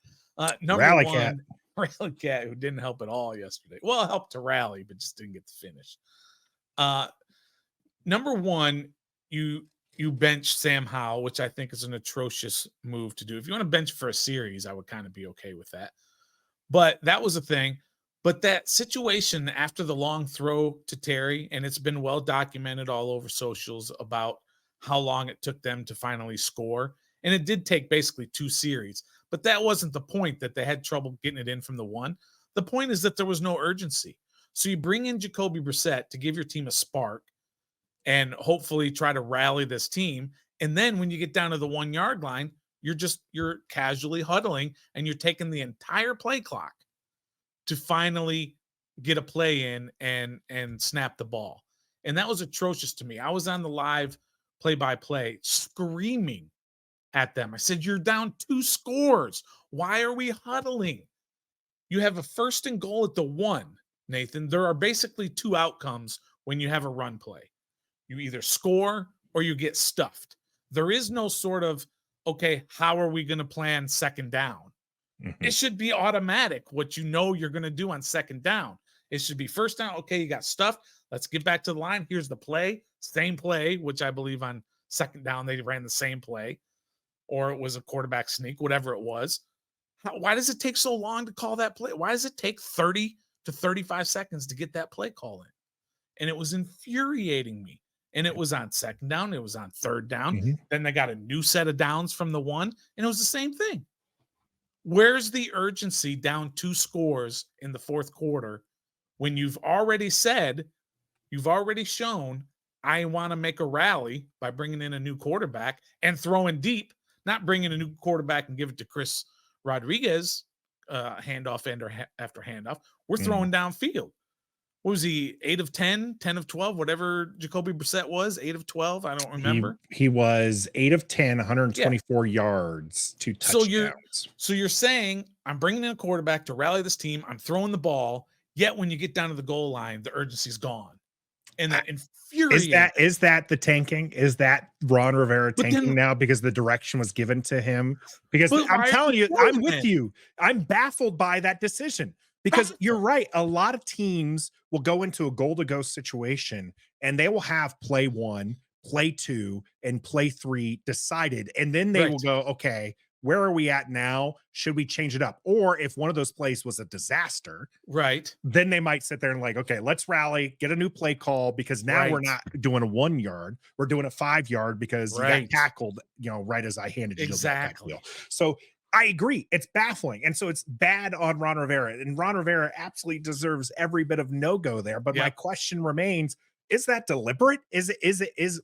Number Rally Cat. one, rally cat who didn't help at all yesterday. Well, helped to rally, but just didn't get to finish. Number one, you bench Sam Howell, which I think is an atrocious move to do. If you want to bench for a series, I would kind of be okay with that. But that was a thing. But that situation after the long throw to Terry, and it's been well documented all over socials about how long it took them to finally score. And it did take basically 2 series, but that wasn't the point that they had trouble getting it in from the one. The point is that there was no urgency. So you bring in Jacoby Brissett to give your team a spark and hopefully try to rally this team. And then when you get down to the 1 yard line, you're casually huddling and you're taking the entire play clock to finally get a play in and snap the ball. And that was atrocious to me. I was on the live play-by-play screaming at them. I said, "You're down 2 scores. Why are we huddling? You have a first and goal at the 1, Nathan. There are basically 2 outcomes when you have a run play. You either score or you get stuffed. There is no sort of, okay, how are we going to plan second down? It should be automatic what you know you're going to do on second down. It should be first down. Okay, you got stuffed. Let's get back to the line. Here's the play, same play, which I believe on second down they ran the same play, or it was a quarterback sneak, whatever it was. Why does it take so long to call that play? Why does it take 30 to 35 seconds to get that play call in? And it was infuriating me. And it was on second down. It was on third down. Mm-hmm. Then they got a new set of downs from the one, and it was the same thing. Where's the urgency down 2 scores in the fourth quarter when you've already said, you've already shown, I want to make a rally by bringing in a new quarterback and throwing deep, not bringing a new quarterback and give it to Chris Rodriguez handoff after handoff. We're throwing downfield. What was he, 8 of 10, 10 of 12, whatever Jacoby Brissett was, 8 of 12? I don't remember. He was 8 of 10, 124 yards, 2 touchdowns. So you're saying, I'm bringing in a quarterback to rally this team. I'm throwing the ball. Yet when you get down to the goal line, the urgency's gone. And that infuriating. Is that the tanking? Is that Ron Rivera tanking now because the direction was given to him? Because I'm telling you, I'm with you. I'm baffled by that decision. Because you're right. A lot of teams will go into a goal-to-go situation and they will have play 1, play 2, and play 3 decided. And then they will go, okay, where are we at now? Should we change it up? Or if one of those plays was a disaster, then they might sit there and like, okay, let's rally, get a new play call, because now we're not doing a 1 yard. We're doing a 5 yard because you got tackled, right as I handed you the backfield. So I agree. It's baffling. And so it's bad on Ron Rivera. And Ron Rivera absolutely deserves every bit of no-go there. But my question remains, is that deliberate? The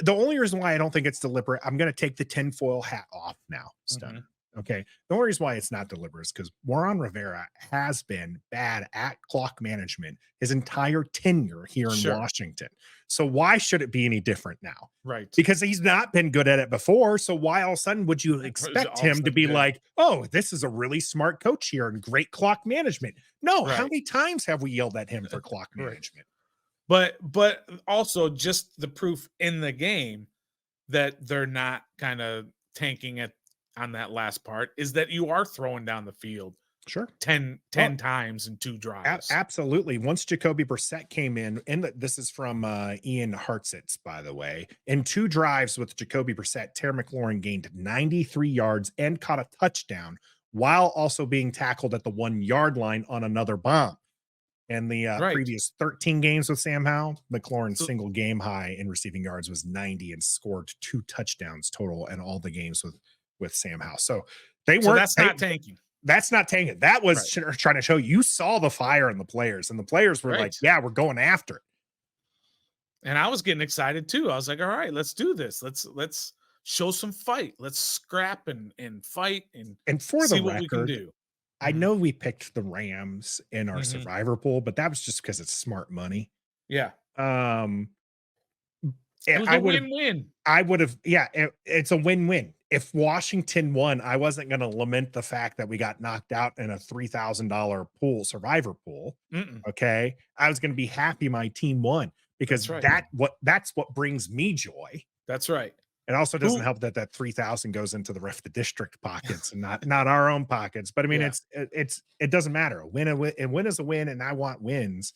only reason why I don't think it's deliberate, I'm going to take the tinfoil hat off now, Stunner. Okay. The only reason why it's not deliberate is because Ron Rivera has been bad at clock management his entire tenure here in Washington. So why should it be any different now? Because he's not been good at it before. So why all of a sudden would you expect him to be like, oh, this is a really smart coach here and great clock management? No. How many times have we yelled at him for clock management? But also just the proof in the game that they're not kind of tanking it on that last part is that you are throwing down the field 10 times in 2 drives. Absolutely. Once Jacoby Brissett came in, and this is from Ian Hartzitz, by the way, in 2 drives with Jacoby Brissett, Terry McLaurin gained 93 yards and caught a touchdown while also being tackled at the 1 yard line on another bomb. And the previous 13 games with Sam Howell, McLaurin's single game high in receiving yards was 90 and scored 2 touchdowns total in all the games with Sam Howell. So that's not tanking. That's not tanking. That was trying to show you saw the fire in the players, and the players were like, yeah, we're going after it. And I was getting excited too. I was like, all right, let's do this. Let's show some fight. Let's scrap and fight and for see the what record, we can do. I know we picked the Rams in our survivor pool, but that was just because it's smart money. Yeah. It was a win-win. I would have, it's a win-win. If Washington won, I wasn't going to lament the fact that we got knocked out in a $3,000 survivor pool. Okay. I was going to be happy my team won because that's what brings me joy. That's right. It also doesn't help that 3,000 goes into the ref the district pockets and not our own pockets. But I mean, it doesn't matter. A win is a win, and I want wins.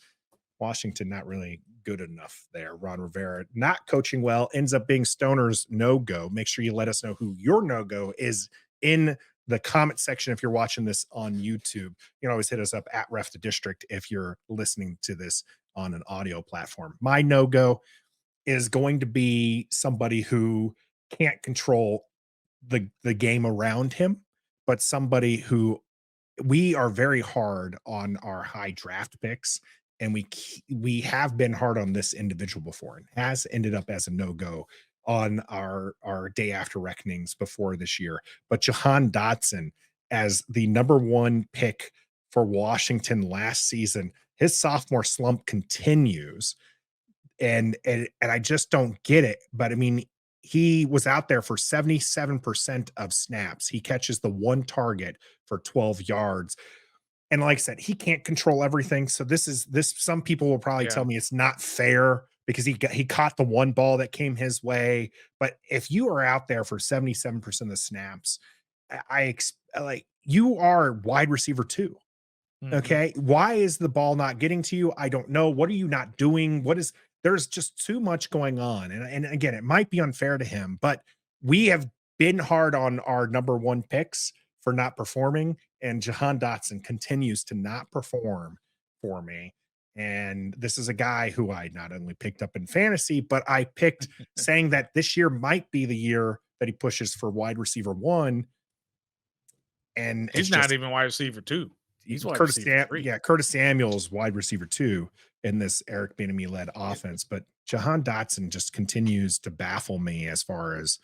Washington not really good enough there. Ron Rivera not coaching well, ends up being Stoner's no-go. Make sure you let us know who your no-go is in the comment section if you're watching this on YouTube. You can always hit us up at Ref the District if you're listening to this on an audio platform. My no-go is going to be somebody who can't control the game around him, but somebody who we are very hard on our high draft picks. And we have been hard on this individual before and has ended up as a no-go on our day after reckonings before this year. But Jahan Dotson, as the number 1 pick for Washington last season, his sophomore slump continues. And I just don't get it. But I mean, he was out there for 77% of snaps. He catches the 1 target for 12 yards. And like I said, he can't control everything. So some people will probably tell me it's not fair because he caught the 1 ball that came his way. But if you are out there for 77% of the snaps, you are wide receiver 2. Mhm. Okay. Why is the ball not getting to you? I don't know. What are you not doing? There's just too much going on. And again, it might be unfair to him, but we have been hard on our number one picks for not performing. And Jahan Dotson continues to not perform for me. And this is a guy who I not only picked up in fantasy, but I picked saying that this year might be the year that he pushes for wide receiver one. And it's He's not just even wide receiver 2. He's wide Curtis receiver 3. Curtis Samuel's wide receiver two in this Eric Bieniemy led offense, but Jahan Dotson just continues to baffle me as far as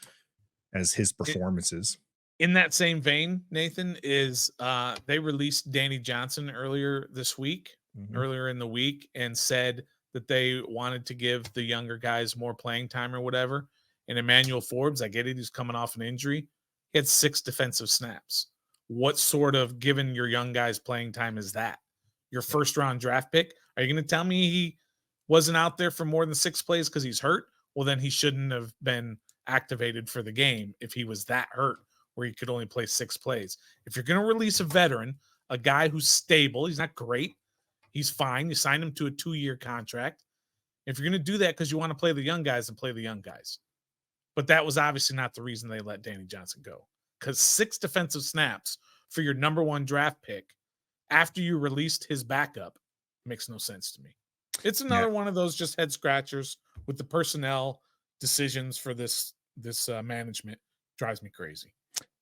his It performances. In that same vein, Nathan, is they released Danny Johnson Mhm. earlier in the week, and said that they wanted to give the younger guys more playing time or whatever. And Emmanuel Forbes, I get it, he's coming off an injury. He had 6 defensive snaps. What sort of giving your young guys playing time is that? Your Yeah. first round draft pick? Are you going to tell me he wasn't out there for more than 6 plays because he's hurt? Well, then he shouldn't have been activated for the game if he was that hurt where he could only play 6 plays. If you're going to release a veteran, a guy who's stable, he's not great, he's fine. You signed him to a 2-year contract. If you're going to do that because you want to play the young guys, then play the young guys. But that was obviously not the reason they let Danny Johnson go, because 6 defensive snaps for your number one draft pick after you released his backup makes no sense to me. It's Yeah. another one of those just head scratchers with the personnel decisions for this management. Drives me crazy.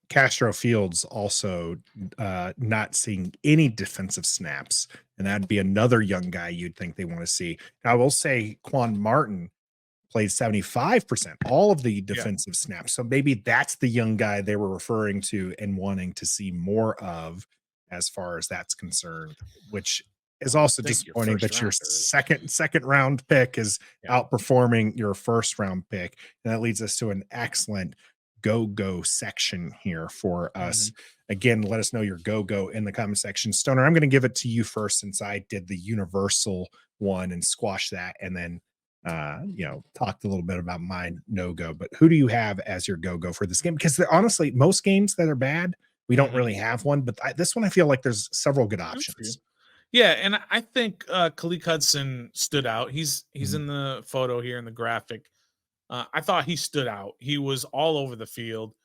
Castro Fields also not seeing any defensive snaps, and that'd be another young guy you'd think they want to see. Now, I will say Quan Martin played 75%, all of the Yeah. defensive snaps. So maybe that's the young guy they were referring to and wanting to see more of as far as that's concerned, which is Well, also thank you, disappointing first that your rounder is. second round pick is Yeah. outperforming your first round pick. And that leads us to an excellent go section here for us. Mhm. Again, let us know your go in the comment section. Stoner, I'm going to give it to you first since I did the universal one and squash that, and then talked a little bit about my no-go. But who do you have as your go for this game? Because honestly, most games that are bad, we don't Mhm. really have one, but this one I feel like there's several good Good for you. options. Yeah, and I think Khaleke Hudson stood out. He's Mhm. in the photo here in the graphic. I thought he stood out. He was all over the field.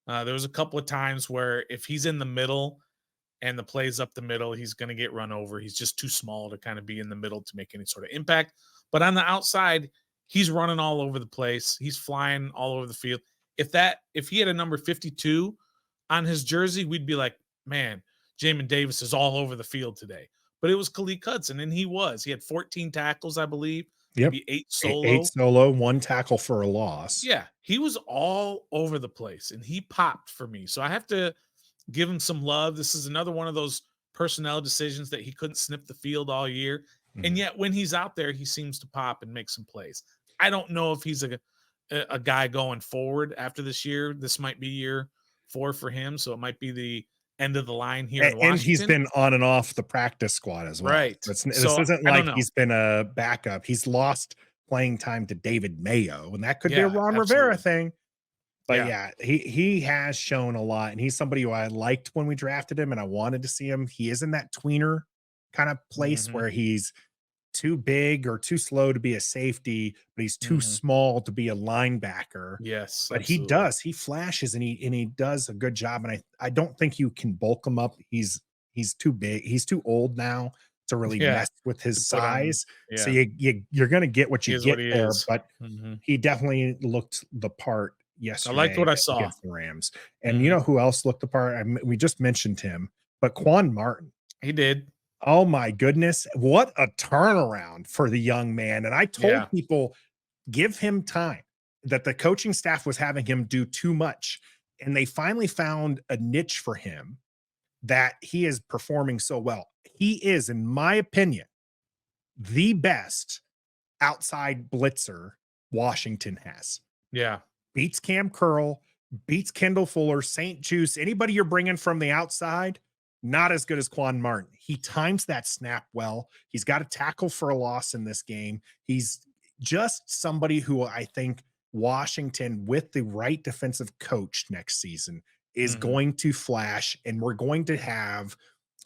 There was a couple of times where if he's in the middle and the play's up the middle, he's going to get run over. He's just too small to kind of be in the middle to make any sort of impact. But on the outside, he's running all over the place. He's flying all over the field. If he had a number 52 on his jersey, we'd be like, man, Jamin Davis is all over the field today. But it was Khaleke Hudson, and he was. He had 14 tackles, I believe, Yep. maybe 8 Eight solo. solo, one tackle for a loss. Yeah, he was all over the place, and he popped for me. So I have to give him some love. This is another one of those personnel decisions that he couldn't snip the field all year. And Mhm. yet when he's out there, he seems to pop and make some plays. I don't know if he's a guy going forward after this year. This might be year 4 for him, so it might be the end of the line here in And he's Washington. been on and off the practice squad as well. Right. This So isn't I don't like know. he's been a backup. He's lost playing time to David Mayo, and that could be a Yeah, Ron Rivera absolutely. thing. But Yeah. yeah, he has shown a lot, and he's somebody who I liked when we drafted him, and I wanted to see him. He is in that tweener kind of place Mhm. where he's too big or too slow to be a safety, but he's too Mhm. small to be a linebacker. Yes, But absolutely. he flashes and he does a good job. And I don't think you can bulk him up. He's too big, he's too old now to really Yeah. mess with To his put on. size. So Yeah. you're gonna get what He you is what get he there, is. but Mhm. he definitely looked the part I liked yesterday what I saw. against the Rams. And you Mhm. know who else looked the part? We just mentioned him, but Quan Martin. He did. Oh my goodness, what a turnaround for the young man. And I told Yeah. people, give him time, that the coaching staff was having him do too much. And they finally found a niche for him that he is performing so well. He is, in my opinion, the best outside blitzer Washington has. Yeah. Beats Cam Curl, beats Kendall Fuller, St. Juice, anybody you're bringing from the outside, not as good as Quan Martin. He times that snap well. He's got a tackle for a loss in this game. He's just somebody who I think Washington, with the right defensive coach next season, is Mhm. going to flash, and we're going to have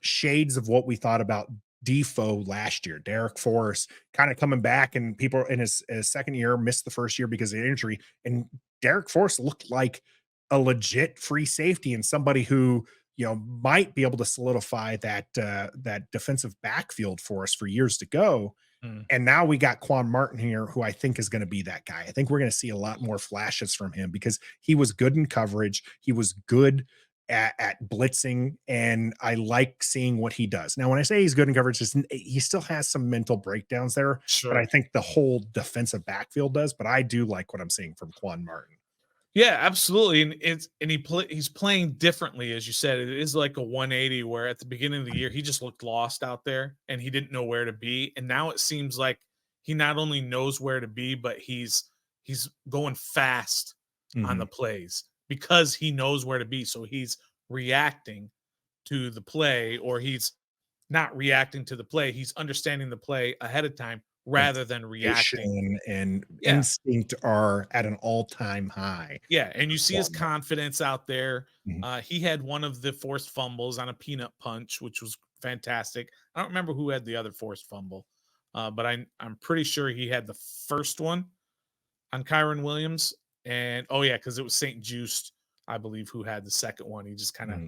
shades of what we thought about Defoe last year. Derek Forrest kind of coming back, and people in his second year missed the first year because of injury. And Derek Forrest looked like a legit free safety and somebody who might be able to solidify that defensive backfield for us for years to go. Mm. And now we got Quan Martin here, who I think is going to be that guy. I think we're going to see a lot more flashes from him because he was good in coverage. He was good at blitzing, and I like seeing what he does. Now, when I say he's good in coverage, he still has some mental breakdowns there, but I Sure. think the whole defensive backfield does. But I do like what I'm seeing from Quan Martin. Yeah, absolutely. And he's playing differently, as you said. It is like a 180 where at the beginning of the year he just looked lost out there and he didn't know where to be. And now it seems like he not only knows where to be, but he's going fast on the plays because he knows where to be. So he's reacting to the play, or he's not reacting to the play. He's understanding the play ahead of time rather than reacting. And Yeah. instinct are at an all-time high. Yeah, and you see his Quan Martin. confidence out there. Mhm. He had one of the forced fumbles on a peanut punch, which was fantastic. I don't remember who had the other forced fumble, but I'm pretty sure he had the first one on Kyron Williams. And oh yeah, because it was St. Juiced, I believe, who had the second one. He just kind of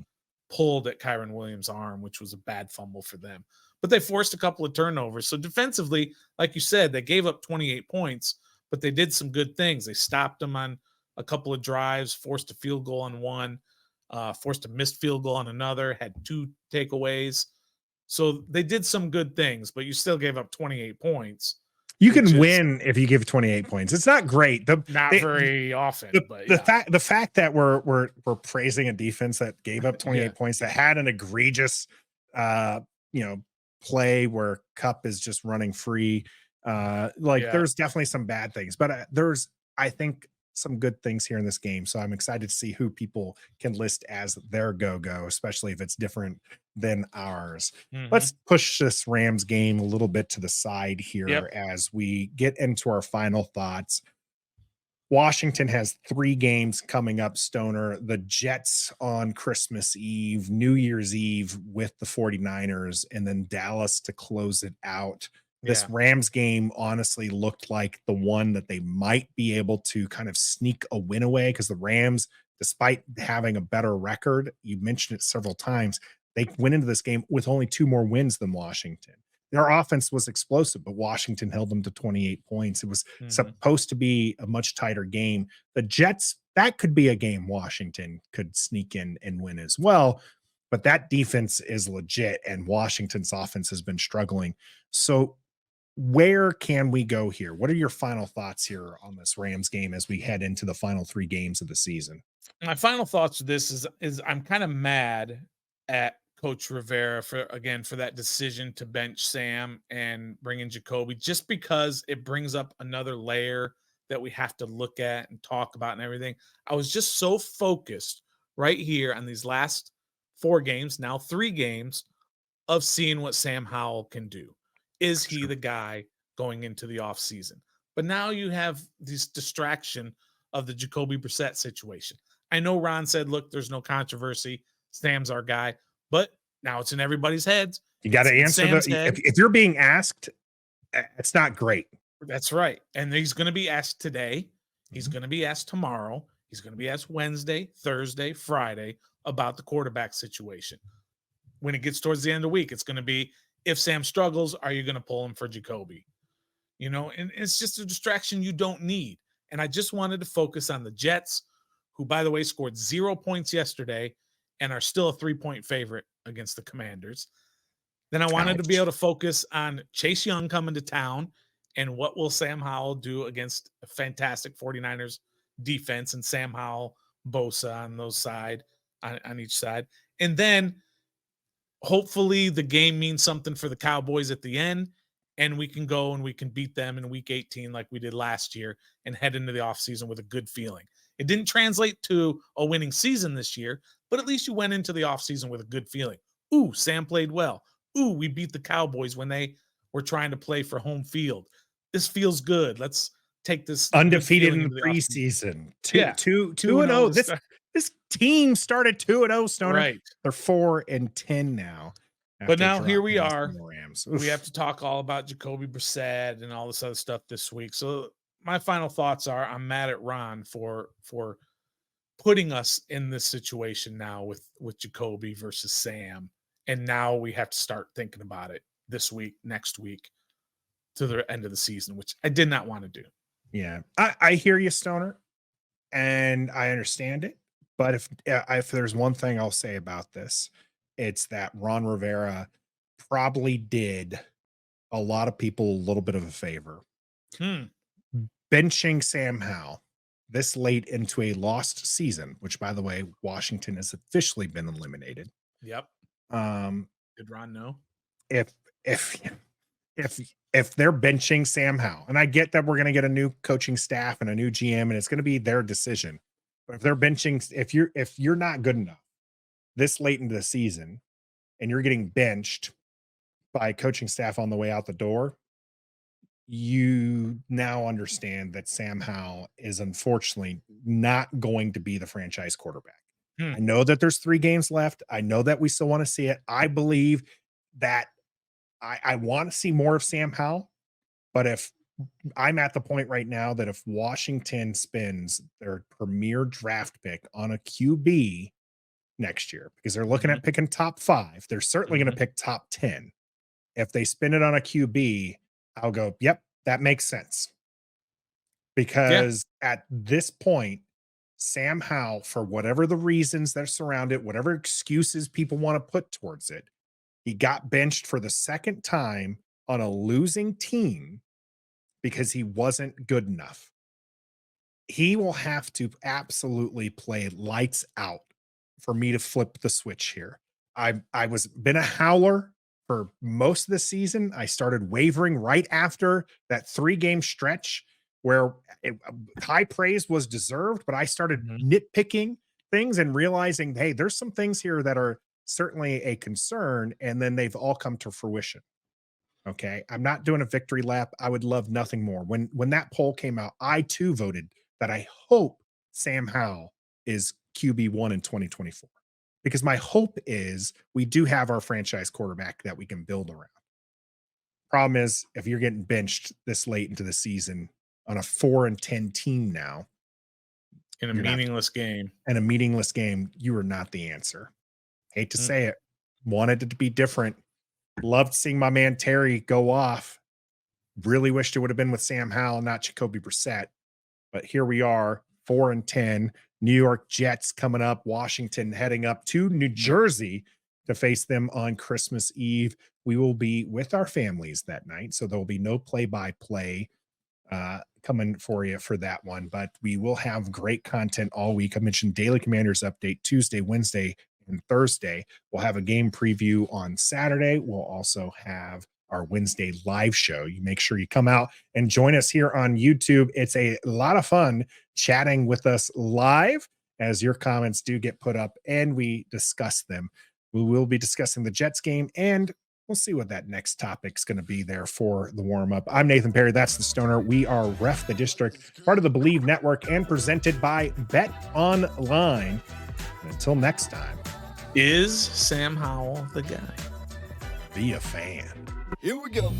pulled at Kyron Williams' arm, which was a bad fumble for them. But they forced a couple of turnovers. So defensively, like you said, they gave up 28 points, but they did some good things. They stopped them on a couple of drives, forced a field goal on one, forced a missed field goal on another, had 2 takeaways. So they did some good things, but you still gave up 28 points. You can win if you give 28 points. It's not great. Not very often, but the fact that we're praising a defense that gave up 28 points, that had an egregious play where Cup is just running free. There's definitely some bad things, but there's, I think, some good things here in this game. So I'm excited to see who people can list as their go-go, especially if it's different than ours. Let's push this Rams game a little bit to the side here as we get into our final thoughts. Washington has 3 games coming up, Stoner. The Jets on Christmas Eve, New Year's Eve with the 49ers, and then Dallas to close it out. This Rams game honestly looked like the one that they might be able to kind of sneak a win away, because the Rams, despite having a better record, you mentioned it several times, they went into this game with only 2 more wins than Washington. Their offense was explosive, but Washington held them to 28 points. It was supposed to be a much tighter game. The Jets, that could be a game Washington could sneak in and win as well. But that defense is legit, and Washington's offense has been struggling. So where can we go here? What are your final thoughts here on this Rams game as we head into the final 3 games of the season? My final thoughts of this is I'm kind of mad at Coach Rivera for that decision to bench Sam and bring in Jacoby, just because it brings up another layer that we have to look at and talk about and everything. I was just so focused right here on these last 4 games, now 3 games, of seeing what Sam Howell can do. Is he the guy going into the offseason? But now you have this distraction of the Jacoby Brissett situation. I know Ron said, look, there's no controversy. Sam's our guy. But now it's in everybody's heads. You got to answer if you're being asked, it's not great. That's right. And he's going to be asked today. He's going to be asked tomorrow. He's going to be asked Wednesday, Thursday, Friday about the quarterback situation. When it gets towards the end of the week, it's going to be, if Sam struggles, are you going to pull him for Jacoby? And it's just a distraction you don't need. And I just wanted to focus on the Jets, who, by the way, scored 0 points yesterday and are still a 3-point favorite against the Commanders. Then I wanted to be able to focus on Chase Young coming to town and what will Sam Howell do against a fantastic 49ers defense, and Sam Howell, Bosa on each side. And then hopefully the game means something for the Cowboys at the end, and we can go and we can beat them in week 18 like we did last year and head into the offseason with a good feeling. It didn't translate to a winning season this year, but at least you went into the offseason with a good feeling. Ooh, Sam played well. Ooh, we beat the Cowboys when they were trying to play for home field. This feels good. Let's take this undefeated in the preseason. 2-0. This team started 2-0, Stoner. Right. They're 4-10 now. But now here we are. The Rams. We have to talk all about Jacoby Brissett and all this other stuff this week. So my final thoughts are I'm mad at Ron for putting us in this situation now with Jacoby versus Sam. And now we have to start thinking about it this week, next week, to the end of the season, which I did not want to do. Yeah, I hear you, Stoner, and I understand it. But if there's one thing I'll say about this, it's that Ron Rivera probably did a lot of people a little bit of a favor. Benching Sam Howell this late into a lost season, which, by the way, Washington has officially been eliminated. Yep. Did Ron know? If they're benching Sam Howell, and I get that we're going to get a new coaching staff and a new GM, and it's going to be their decision. But if they're benching, if you're not good enough this late into the season, and you're getting benched by coaching staff on the way out the door, you now understand that Sam Howell is unfortunately not going to be the franchise quarterback. I know that there's 3 games left. I know that we still want to see it. I believe that I want to see more of Sam Howell, but if I'm at the point right now that if Washington spends their premier draft pick on a QB next year, because they're looking at picking top 5, they're certainly going to pick top 10. If they spend it on a QB, I'll go, yep, that makes sense. Because at this point, Sam Howell, for whatever the reasons that surround it, whatever excuses people want to put towards it, he got benched for the second time on a losing team because he wasn't good enough. He will have to absolutely play lights out for me to flip the switch here. I was been a howler for most of the season. I started wavering right after that 3-game stretch where high praise was deserved, but I started nitpicking things and realizing, hey, there's some things here that are certainly a concern, and then they've all come to fruition. Okay, I'm not doing a victory lap. I would love nothing more. When that poll came out, I too voted that I hope Sam Howell is QB1 in 2024, because my hope is we do have our franchise quarterback that we can build around. Problem is, if you're getting benched this late into the season on a 4-10 team now, in a meaningless game, you are not the answer. Hate to say it. Wanted it to be different. Loved seeing my man Terry go off. Really wished it would have been with Sam Howell, not Jacoby Brissett. But here we are, 4-10. New York Jets coming up. Washington heading up to New Jersey to face them on Christmas Eve. We will be with our families that night, so there will be no play-by-play coming for you for that one. But we will have great content all week. I mentioned Daily Commanders update Tuesday, Wednesday, and Thursday. We'll have a game preview on Saturday. We'll also have our Wednesday live show. You make sure you come out and join us here on YouTube. It's a lot of fun chatting with us live as your comments do get put up and we discuss them. We will be discussing the Jets game, and we'll see what that next topic's going to be there for the warm-up. I'm Nathan Perry. That's the Stoner. We are Ref the District, part of the Believe Network, and presented by Bet Online. And until next time, is Sam Howell the guy? Be a fan. Here we go.